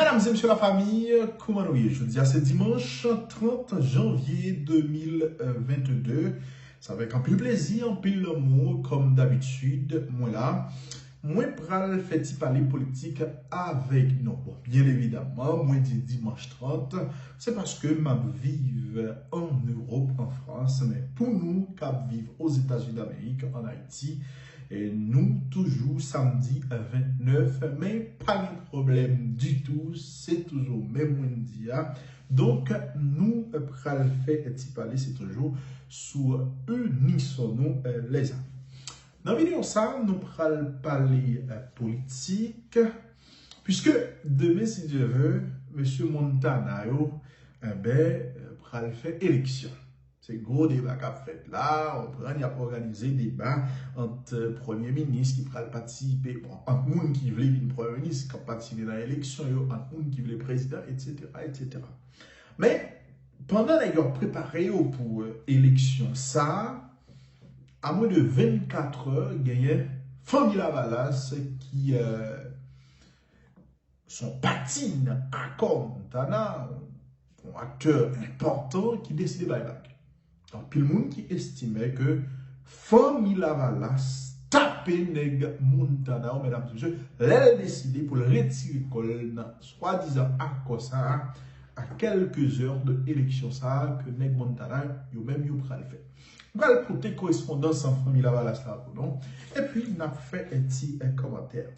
Mesdames et messieurs la famille, comment nous je dis à ce dimanche 30 janvier 2022. C'est avec un peu plaisir, un peu l'amour, comme d'habitude, moi là. Moi, pral fait parler politique avec nous. Bon, bien évidemment, moi dit dimanche 30, c'est parce que ma vive en Europe, en France, mais pour nous, qui vivons aux États-Unis d'Amérique, en Haïti, et nous, toujours samedi 29, mais pas de problème du tout, c'est toujours même lundi. Donc, nous, pral fait parler, c'est toujours sur unissons-nous les amis. Dans la vidéo, ça, nous allons parler politique, puisque demain, si Dieu veut, M. Montana, pral faire élection. C'est gros débat qu'a fait là, il a organisé des débats entre Premier ministre qui pral participer, bon, entre monde qui voulait une Premier ministre qui a participé à l'élection, entre monde qui voulait président, etc., etc. Mais, pendant qu'ils préparé pour l'élection, ça, à moins de 24 heures, il y a Famille Lavalas qui sont patines à Montana, un acteur important qui décide de bye-bye. Donc, puis le monde qui estimait que Famille Lavalas tapait nèg Montana, mesdames et messieurs, elle a décidé pour le retirer soi-disant à Kosa, à quelques heures de l'élection, ça, que nèg Montana, yo même yo pral fait. On va le porter correspondance en Famille Lavalas là, non? Et puis, on a fait un petit commentaire.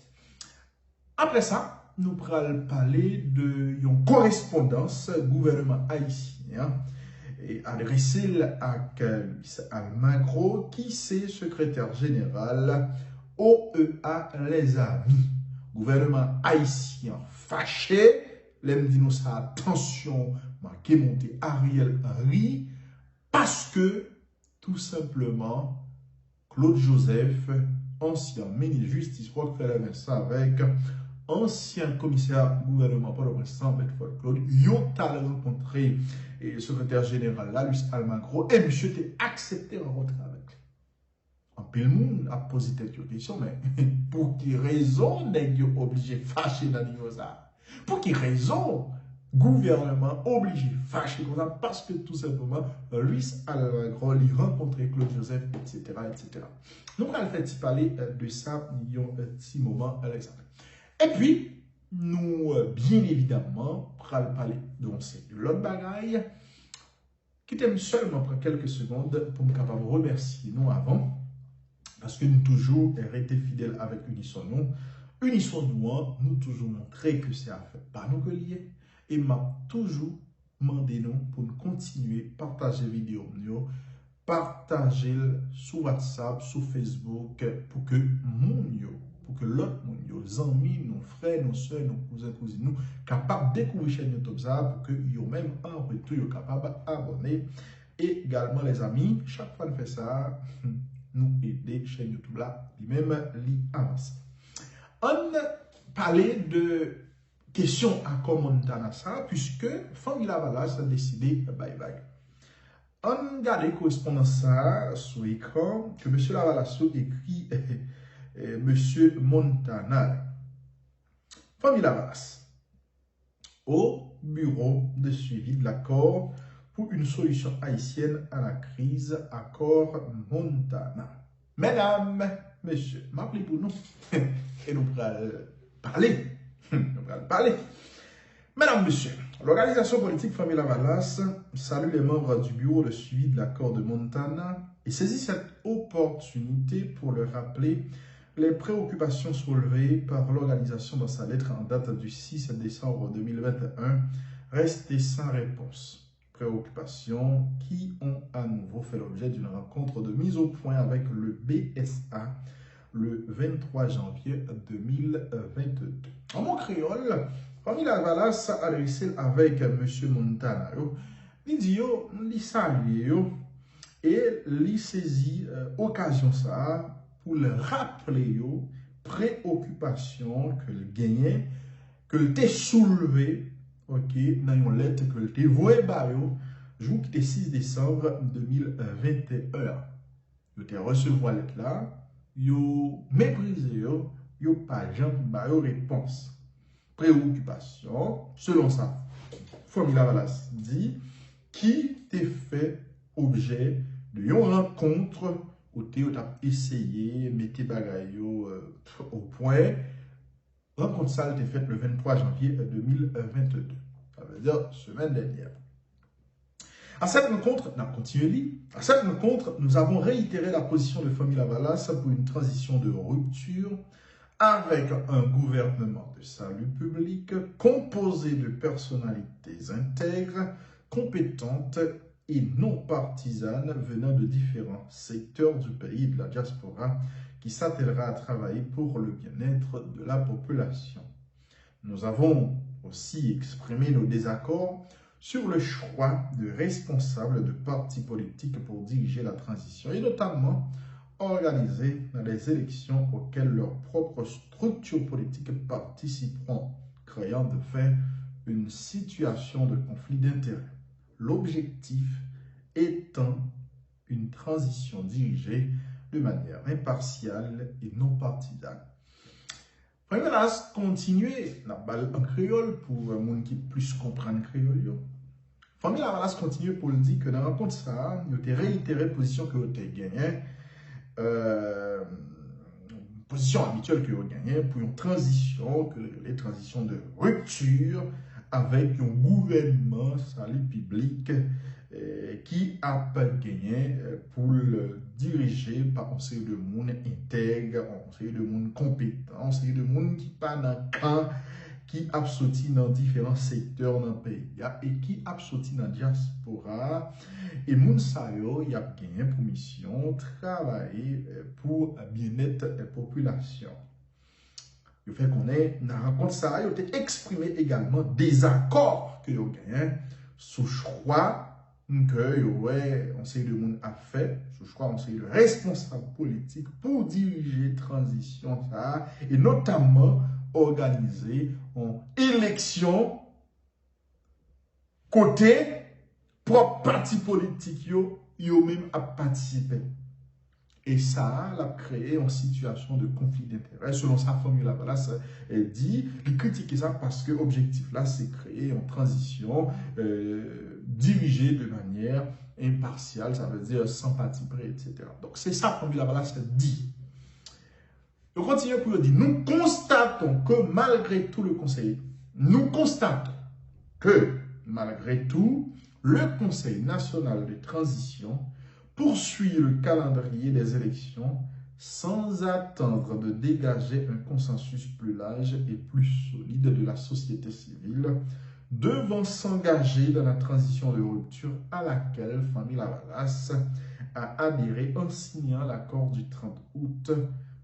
Après ça, nous allons parler de une correspondance gouvernement haïtien et adressée à Luis Almagro, qui est secrétaire général OEA Les Amis. Gouvernement haïtien fâché, l'aime dit nous ça, attention, qui monté Ariel Henry, parce que tout simplement, Claude Joseph, ancien ministre de justice, crois que fait ça avec ancien commissaire gouvernement pour le président Bedford Claude, yon a rencontré le secrétaire général là, Luis Almagro, et monsieur t'es accepté en rencontrer avec lui. En pile monde a posé cette question, mais pour quelle raison n'est-ce obligé de fâcher dans le ça? Pour quelle raison gouvernement obligé de fâcher comme ça? Parce que tout simplement, Luis Almagro lui rencontrait Claude Joseph, etc., etc. Donc, on a fait parler de ça, il y a un petit moment à l'examen. Et puis, nous, bien évidemment, allons parler de l'autre bagaille, qui t'aime seulement pour quelques secondes pour me capable de remercier nous avant, parce que nous toujours été fidèles avec Unisson-nous. Unisson-nous, nous toujours montré que c'est à faire par nous que lié, et m'a toujours demandé nous pour nous continuer à partager vidéo, partager sur WhatsApp, sur Facebook, pour que pour que l'autre nos amis, nos frères, nos soeurs, nos cousins, cousines, nous, capables de découvrir chaîne YouTube ça, pour que yo même en retour, yo capable d'abonner. Et également les amis, chaque fois qu'on fait ça, nous aider chaîne YouTube là, lui-même lui avance. On parlait de questions à Montana ça, puisque Famille Lavalas a décidé bye bye. On regarde correspondance ça sur l'écran que M. Lavalas écrit M. Montana. Famille Lavalas, au bureau de suivi de l'accord pour une solution haïtienne à la crise, accord Montana. Mesdames, messieurs, m'appelez pour nous et nous allons parler. Mesdames, messieurs, l'organisation politique Famille Lavalas salue les membres du bureau de suivi de l'accord de Montana et saisit cette opportunité pour leur rappeler les préoccupations soulevées par l'organisation dans sa lettre en date du 6 décembre 2021 restées sans réponse. Préoccupations qui ont à nouveau fait l'objet d'une rencontre de mise au point avec le BSA le 23 janvier 2022. En mon créole, Famille Lavalas a réussi avec M. Montana. Il dit, il salue et il saisit occasion ça pour le rappeler préoccupation que le gagnait, que le t'est soulevé, ok, dans une lettre que le t'est voué jour qui était 6 décembre 2021. Il t'est recevoir la lettre là, il méprisé, il pas jamais réponse. préoccupation, selon ça, famille Lavalas dit, qui t'est fait objet de une rencontre où tu as essayé de mettre bagaille au point. Rencontre ça a été faite le 23 janvier 2022. Ça veut dire semaine dernière. À cette rencontre, on a continué. À cette rencontre, nous avons réitéré la position de famille Lavalas pour une transition de rupture avec un gouvernement de salut public composé de personnalités intègres, compétentes et non partisanes venant de différents secteurs du pays et de la diaspora qui s'attellera à travailler pour le bien-être de la population. Nous avons aussi exprimé nos désaccords sur le choix de responsables de partis politiques pour diriger la transition et notamment organiser les élections auxquelles leurs propres structures politiques participeront, créant de fait une situation de conflit d'intérêts. L'objectif étant une transition dirigée de manière impartiale et non partisane. Premier là, continuer la balle en créole pour les gens qui plus comprennent créole. Famille Lavalas continue pour le dire que dans la rencontre ça, il a réitéré la position que vous avez gagnée, position habituelle que vous avez gagnée pour une transition, que les transitions de rupture avec un gouvernement salut public qui a pas gagné pour le diriger par un série de monde intègre, un série de monde compétent, un série de monde qui pas dans le camp, qui a sorti dans différents secteurs dans le pays et qui a sorti dans la diaspora. Et moun sa yo, y a gagné pour mission travailler pour bien-être de la population. Le fait qu'on est dans la rencontre ça, il a exprimé également des accords que vous gagné sous choix que on sait de monde a fait, sous choix on sait de responsables politiques pour diriger la transition ça et notamment organiser une élection côté propre parti politique yo même a participé. Et ça a créé une situation de conflit d'intérêts. Selon sa formule, Lavalas dit, il critique ça parce que l'objectif là, c'est créer une transition dirigée de manière impartiale, ça veut dire sans parti pris, etc. Donc c'est ça que formule Lavalas dit. Je continue pour dire, nous constatons que malgré tout le Conseil, nous constatons que malgré tout, le Conseil national de transition poursuit le calendrier des élections sans attendre de dégager un consensus plus large et plus solide de la société civile, devant s'engager dans la transition de rupture à laquelle famille Lavalas a adhéré en signant l'accord du 30 août,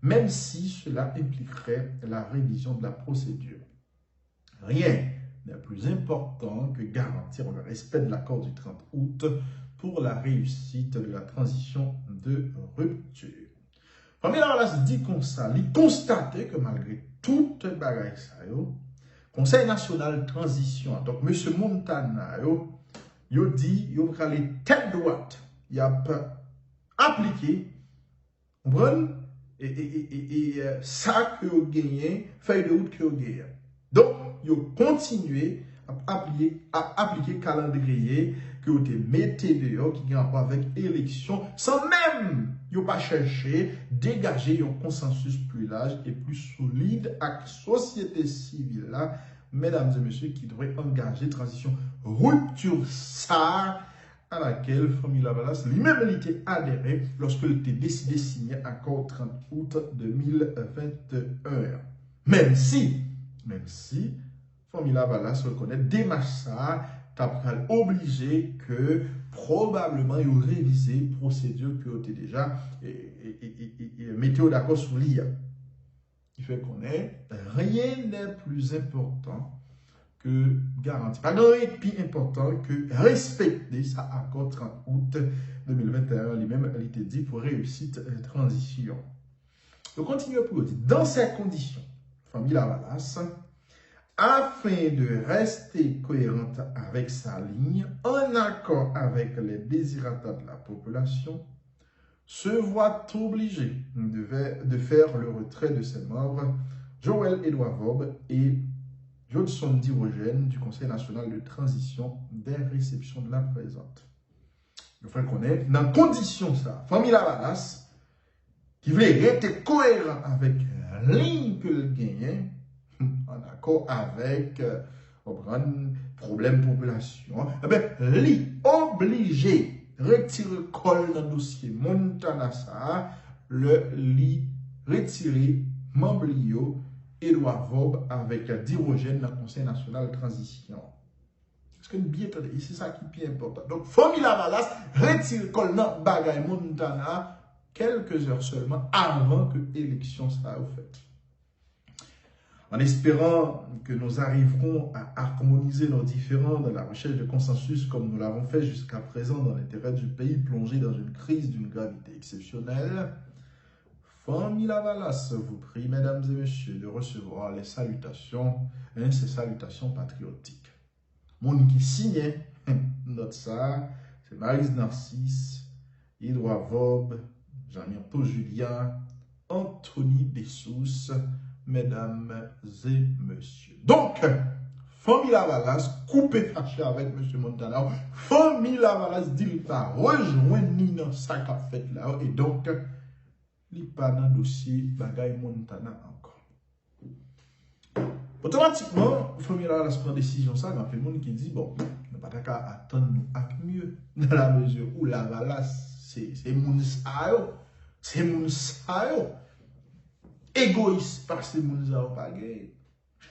même si cela impliquerait la révision de la procédure. Rien n'est plus important que garantir le respect de l'accord du 30 août pour la réussite de la transition de rupture. Famille Lavalas dit comme ça, il constate que malgré toute bagaille ça, Conseil national de transition, donc M. Montana, il dit, il va aller tête droite, il a appliqué, et ça que vous gagnez, feuille de route que vous gagnez. Donc, il continué à appliquer le calendrier que vous mettez dehors, qui a rapport avec l'élection, sans même pas chercher dégager un consensus plus large et plus solide avec la société civile là, mesdames et messieurs, qui devrait engager transition rupture ça à laquelle famille Lavalas lui-même était adhéré lorsque il était décidé de signer l'accord 30 août 2021. Même si famille Lavalas reconnaît démarche ça, t'as obligé que probablement il aurait révisé procédure que était déjà et mettez d'accord sur l'IA. Il fait qu'on est rien n'est plus important que garantir. Pas rien plus important que respecter ça accord 30 août 2021 lui-même il était dit pour réussir la transition. Je continue pour dire dans ces conditions, famille Lavalas, afin de rester cohérente avec sa ligne, en accord avec les désirata de la population, se voit obligé de faire le retrait de ses membres, Joël Edouard Vob et Jodson Dirogène du Conseil national de transition des réceptions de la présente. Le frère connaît, dans condition ça, famille Lavalas, qui voulait être cohérent avec la ligne que le gagne, en accord avec problème population, eh bien, li obligé retirer le col dans le dossier Montana ça, li retirer membre Edouard Vob avec Dirogène dans le Conseil national de transition. Parce que bien entendu, c'est ça qui est important. Donc, famille Lavalas retire le col dans Bagay Montana quelques heures seulement avant que l'élection soit faite. En espérant que nous arriverons à harmoniser nos différends dans la recherche de consensus comme nous l'avons fait jusqu'à présent dans l'intérêt du pays plongé dans une crise d'une gravité exceptionnelle, famille Lavalas vous prie, mesdames et messieurs, de recevoir les salutations, ces salutations patriotiques. Mon qui signe notre ça, c'est Marise Narcisse, Edouard Vob, Jean-Myrto Julien, Anthony Dessous, mesdames et messieurs. Donc, famille Lavalas, coupé fâché avec M. Montana, famille Lavalas dit qu'il va rejoindre Nina sa qu'a fait là, et donc, il pas dans le dossier Bagay Montana encore. Automatiquement, famille Lavalas prend décision ça, il y a le monde qui dit, bon, on n'a pas qu'à attendre nous à mieux, dans la mesure où Lavalas, c'est mon sayo, c'est mon sayo. Égoïste, parce que mon sayo pas gay.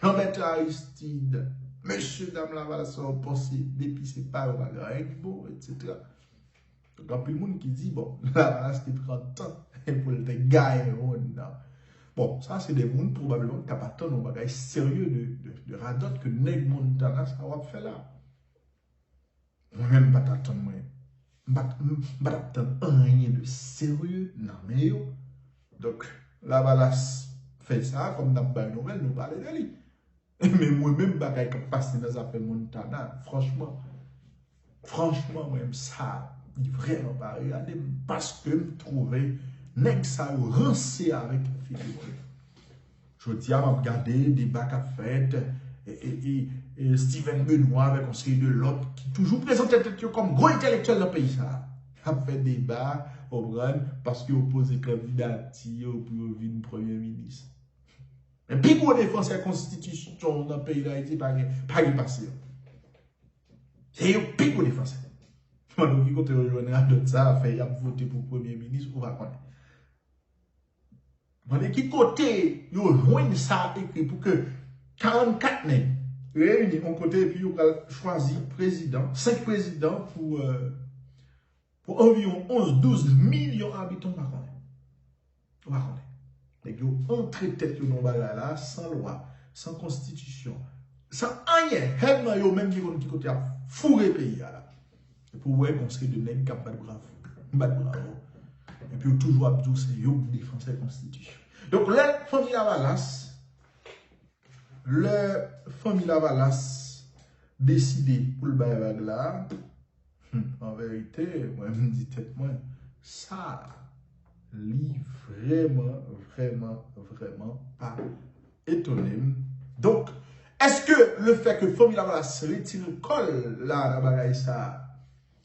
Jean-Bertrand Aristide, monsieur, dame Lavalas, on pense, depuis c'est pas un bagage, bon, etc. Donc, il y a plus de monde qui dit, bon, Lavalas, qui prend temps pour le gagner, bon, ça, c'est des mondes probablement qui n'ont pas tant de bagages sérieux de radot que Neg Montana, ça va faire là. Moi-même, pas t'attendre, moi. Pas t'attendre rien de sérieux, non, mais yo. Donc, Lavalas fait ça, comme dans la nouvelle, nous parlons de lui. Mais moi-même, bagage qui passe dans les affaires Montana, franchement, moi-même, ça, il vraiment pas regarder, parce que je trouvais Neg ça rancé avec la figure. Je dis à regarder des bacs à fête et Steven Benoît avec un série de l'autre qui toujours présentait comme gros intellectuel dans le pays. Ça a fait débat au Bran parce qu'il oppose candidature pour devenir premier ministre. Mais puis pour défendre la constitution dans le pays d'Haïti, pas de passé. C'est un pic pour défendre. Maintenant, qui compte rejoindre à d'autres ça, a fait voter pour premier ministre, on va connaître. Mais qui côté, yo joignent ça écrit pour que 44 nègres réunis en côté et puis on choisi président, 5 présidents pour environ 11-12 millions d'habitants par an. Et yo entre tête dans là sans loi, sans constitution, sans rien, helman yo même qui côté à fourrer pays là. Et pour voir conseil de nègres qui bravo. Et puis toujours abdou c'est yo défense la constitution. Donc, la famille Lavalas décidé pour le bail là, en vérité, moi, je me dis tête moi, ça lit vraiment pas étonné. Donc, est-ce que le fait que famille Lavalas retire le col là,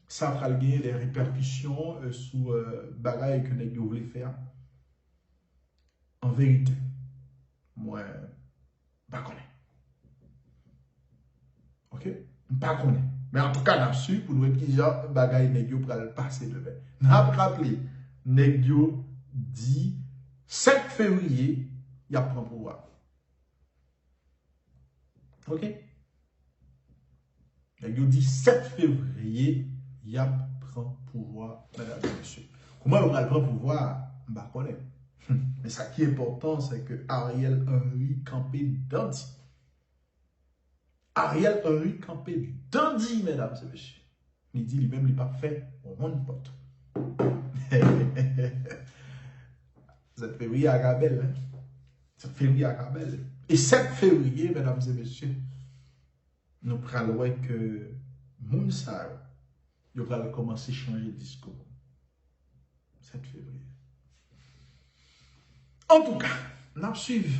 ça fera gagner des répercussions sous bagaille que nous voulons faire? En vérité, moi, je ne connais pas. Ok? Je ne connais pas. Mais en tout cas, là-dessus, pour nous dire que bagaille négio pour le passer demain. Nous avons rappelé, négio dit 7 février, il y a pris pouvoir. Ok? Négio dit 7 février, il y a pris pouvoir, mesdames et messieurs. Comment on va prendre pouvoir? Je ne connais pas. Mais ce qui est important, c'est que Ariel Henry campé dandy. Ariel Henry campé dandy, mesdames et messieurs. Il dit lui-même, il n'est pas fait au monde pote. 7 février à Gabel. Hein? 7 février à Gabel. Et 7 février, mesdames et messieurs, nous prenons que Mounsa, il va commencer à changer de discours. 7 février. En tout cas, nous suivons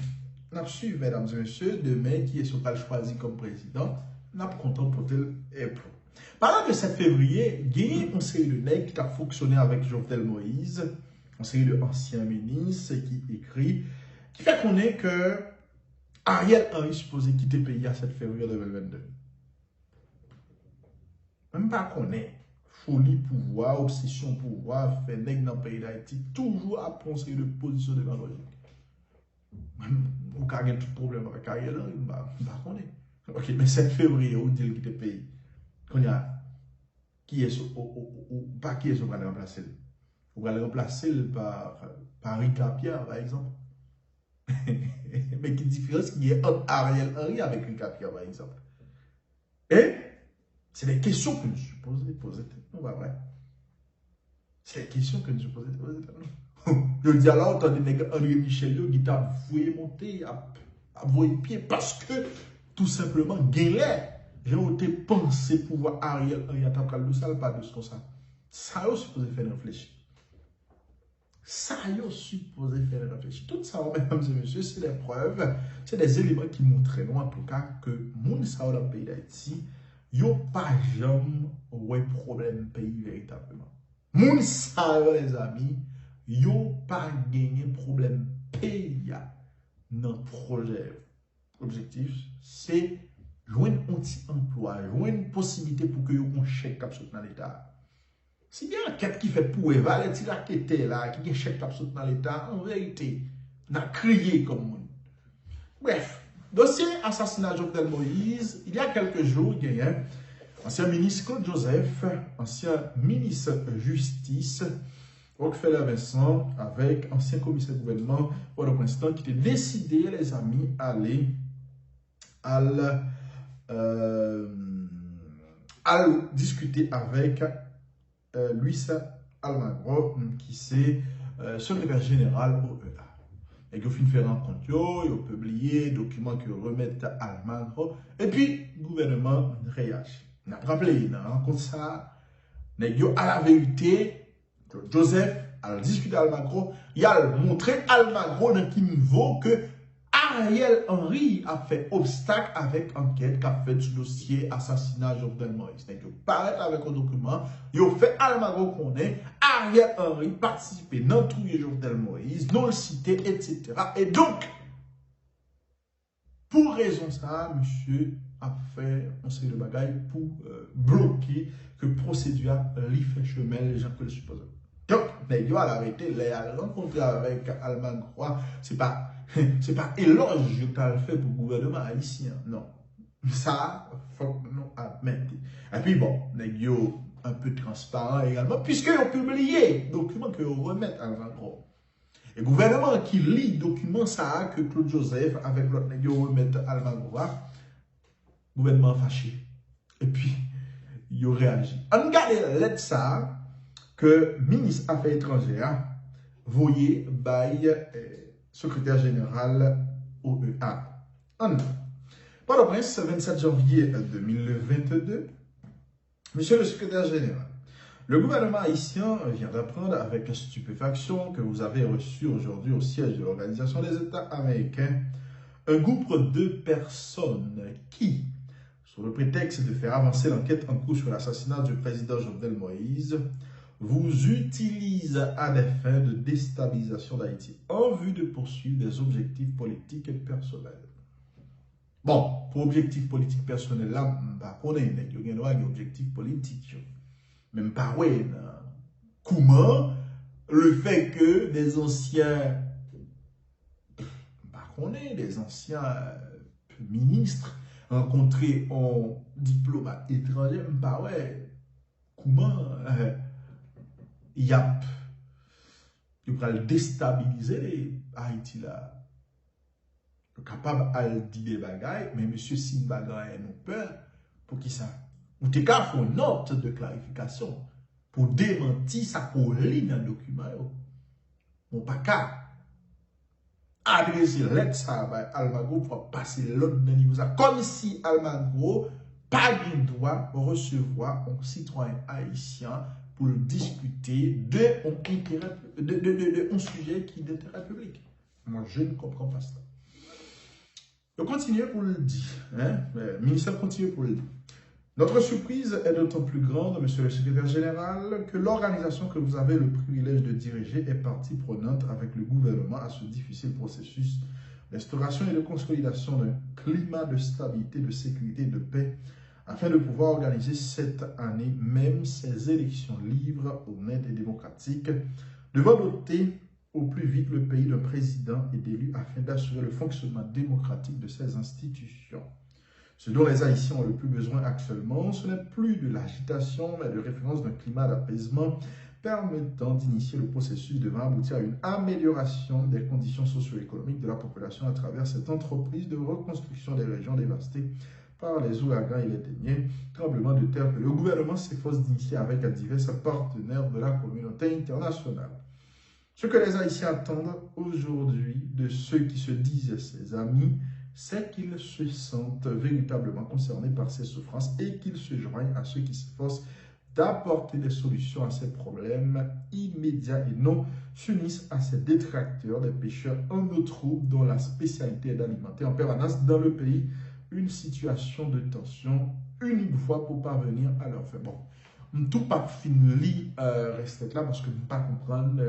n'a suivi, mesdames et messieurs, demain, qui est choisi comme président, n'a pas content pour tel épreuve. Parlant de 7 février, il y a une série de nègres qui a fonctionné avec Jovenel Moïse, une série d'anciens ministres qui écrit, qui fait qu'on est que Ariel Henry supposé quitter le pays à 7 février 2022. Même pas qu'on est. Folie pouvoir, obsession pouvoir, fait nègre dans le pays d'Haïti, toujours à penser de position de la logique. Ou quand il y a tout problème avec Ariel Henry, bah qu'on est. Ok, mais 7 février, où dit quitter le pays? Qu'on y a qui est ou pas qui est sur le remplacer. Vous allez remplacer par Rika Pierre, par exemple. Mais quelle différence qu'il y a entre Ariel Henry avec Rika Pierre, par exemple. Et c'est des questions que nous supposons poser. Non, pas vrai. C'est des questions que nous supposons poser. Je dis alors, on entend André Michel qui t'a voué monter, à voué pied, parce que tout simplement, Guélé, j'ai ôté penser pouvoir Ariel Henry à taper le sale, pas de ce comme ça. Ça, on supposé faire réfléchir. Ça, on supposé faire réfléchir. Tout ça, mesdames et messieurs, c'est des preuves, c'est des éléments qui montrent, nous, en tout cas, que moun sa dans le pays d'Haïti, yo pas jamais ouais problème pays véritablement. Moun sa les amis, yo pas gagné problème pays dans le projet. L'objectif, c'est joindre un petit emploi, joindre une possibilité pour que yo un chèque cap dans l'État. Si bien enquête qui fait pour évaluer si la quête là, qui a un chèque cap dans l'État, en vérité, n'a crié comme moun. Bref. Dossier assassinat de Jovenel Moïse, il y a quelques jours, il y a ancien ministre Claude Joseph, ancien ministre Justice, Rockefeller Vincent, avec ancien commissaire gouvernement, Port-au-Prince, qui était décidé, les amis, aller à discuter avec Luis Almagro, qui est secrétaire général au EA. Et que fin faire rencontre, ils ont publié documents qui remettent à Almagro. Et puis, le gouvernement réagit. On a rappelé, dans la rencontre ça, à la vérité, Joseph a discuté avec Almagro, il a montré Almagro dans quel niveau que Ariel Henry a fait obstacle avec enquête qu'a fait ce dossier assassinat Jovenel Moïse. Donc, il paraît avec un document, il a fait Almagro qu'on est, Ariel Henry participé dans tout Jovenel Moïse, non le cité, etc. Et donc, pour raison ça, monsieur a fait un série de bagailles pour bloquer que procédure lui fait chemin les gens que le supposent. Donc, il a arrêté, il a rencontré avec Almagro, c'est pas éloge que tu as fait pour le gouvernement haïtien. Non. Ça, faut nous admettre. Et puis bon, les un peu transparent également, puisqu'ils ont publié documents qu'ils remettent à Almagro. Et le gouvernement qui lit document ça, que Claude Joseph, avec l'autre nègre, remettent à Almagro, gouvernement fâché. Et puis, il a réagi. On regarde l'aide ça, que le ministre Affaires étrangères, voyez, bail, secrétaire général OEA. Port-au-Prince, 27 janvier 2022. Monsieur le secrétaire général, le gouvernement haïtien vient d'apprendre avec stupéfaction que vous avez reçu aujourd'hui au siège de l'Organisation des États américains un groupe de personnes qui, sous le prétexte de faire avancer l'enquête en cours sur l'assassinat du président Jovenel Moïse, vous utilisent à des fins de déstabilisation d'Haïti en vue de poursuivre des objectifs politiques et personnels. Bon, pour objectifs politiques personnels, là, je ne sais pas, il y a un objectif politique. Même pas, ouais, comment le fait que des anciens, des anciens ministres rencontrés en diplomate étranger, même pas, ouais, comment il y a déstabiliser Haïti là. Capable de dire des bagailles, mais monsieur Sin Bagaille nous peur pour qui ça? Ou t'es qu'à faire une note de clarification pour démentir ça qu'on lit dans le document. Mon pas qu'à adresser l'aide ça à Almagro pour passer l'autre niveau. Comme si Almagro pas de droit de recevoir un citoyen haïtien pour discuter de un sujet qui est d'intérêt public. Moi, je ne comprends pas ça. Je continue pour le dire. Hein? Le ministère continue pour le dire. Notre surprise est d'autant plus grande, monsieur le secrétaire général, que l'organisation que vous avez le privilège de diriger est partie prenante avec le gouvernement à ce difficile processus d'instauration et de consolidation d'un climat de stabilité, de sécurité et de paix afin de pouvoir organiser cette année même ces élections libres, honnêtes et démocratiques, devant doter au plus vite le pays d'un président et d'élus afin d'assurer le fonctionnement démocratique de ces institutions. Ce dont les Haïtiens ont le plus besoin actuellement, ce n'est plus de l'agitation, mais de référence d'un climat d'apaisement permettant d'initier le processus devant aboutir à une amélioration des conditions socio-économiques de la population à travers cette entreprise de reconstruction des régions dévastées par les ouragans et les derniers tremblements de terre que le gouvernement s'efforce d'initier avec divers partenaires de la communauté internationale. Ce que les Haïtiens attendent aujourd'hui de ceux qui se disent ses amis, c'est qu'ils se sentent véritablement concernés par ces souffrances et qu'ils se joignent à ceux qui s'efforcent d'apporter des solutions à ces problèmes immédiats et non s'unissent à ces détracteurs, des pêcheurs en eau trouble dont la spécialité est d'alimenter en permanence dans le pays une situation de tension unique fois pour parvenir à leur fin. Bon, tout pas fini reste là parce que nous ne pas comprendre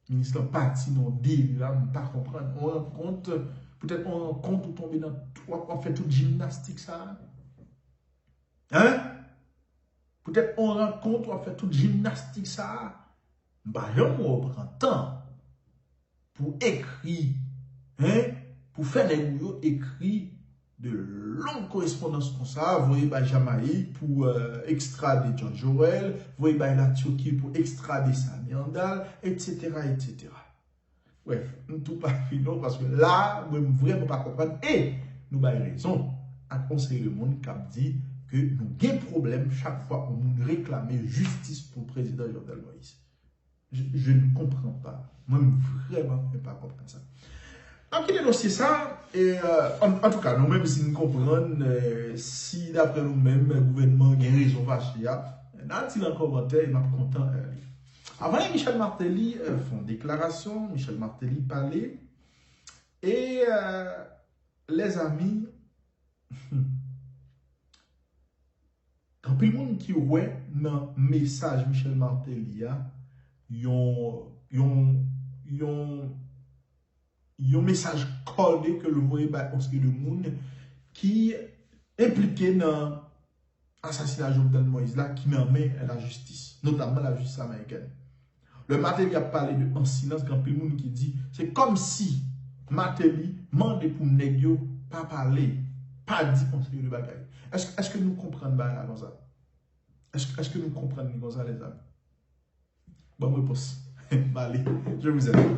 ministre parti non dit là, nous ne pas comprendre. On rencontre peut-être on rencontre ou tomber dans toi, on fait toute gymnastique ça. Hein? Peut-être on rencontre, on fait toute gymnastique ça. Bah, on prend temps pour écrire, hein? Pour faire les bouillots écrits de longues correspondances comme ça. Vous voyez, bah, Jamaïque pour extrader John Joel, vous voyez, bah, la Turquie pour extrader Sami Andal, etc., etc. Bref, nous tout pas fini parce que là, nous ne vraiment pas comprendre. Et nous avons raison à conseiller le monde qui a dit que nous avons un problème chaque fois qu'on nous réclame justice pour le président Jovenel Moïse. Je ne comprends pas. Moi, vraiment, je ne peux pas comprendre ça. Donc, il dénonce ça. Et en tout cas, nous-mêmes, si nous comprenons, si d'après nous-mêmes, le gouvernement a raison, dans un commentaire, il m'a content. Avant, Michel Martelly font déclaration, Michel Martelly parlait, et les amis, quand tout le monde qui ouais dans le message Michel Martelly, yon message collé que le voyez par un de monde qui impliqué dans l'assassinat de Jovenel Moïse là, qui met en main la justice, notamment la justice américaine. Le Martelly a parlé de en silence quand tout le monde qui dit c'est comme si Martelly demandait pour Negio pas parler, pas dit conseiller de bagaille. Est-ce que nous comprenons bien comme ça? Est-ce que nous comprenons comme ça les amis? Bonne réponse. Allez, je vous aime.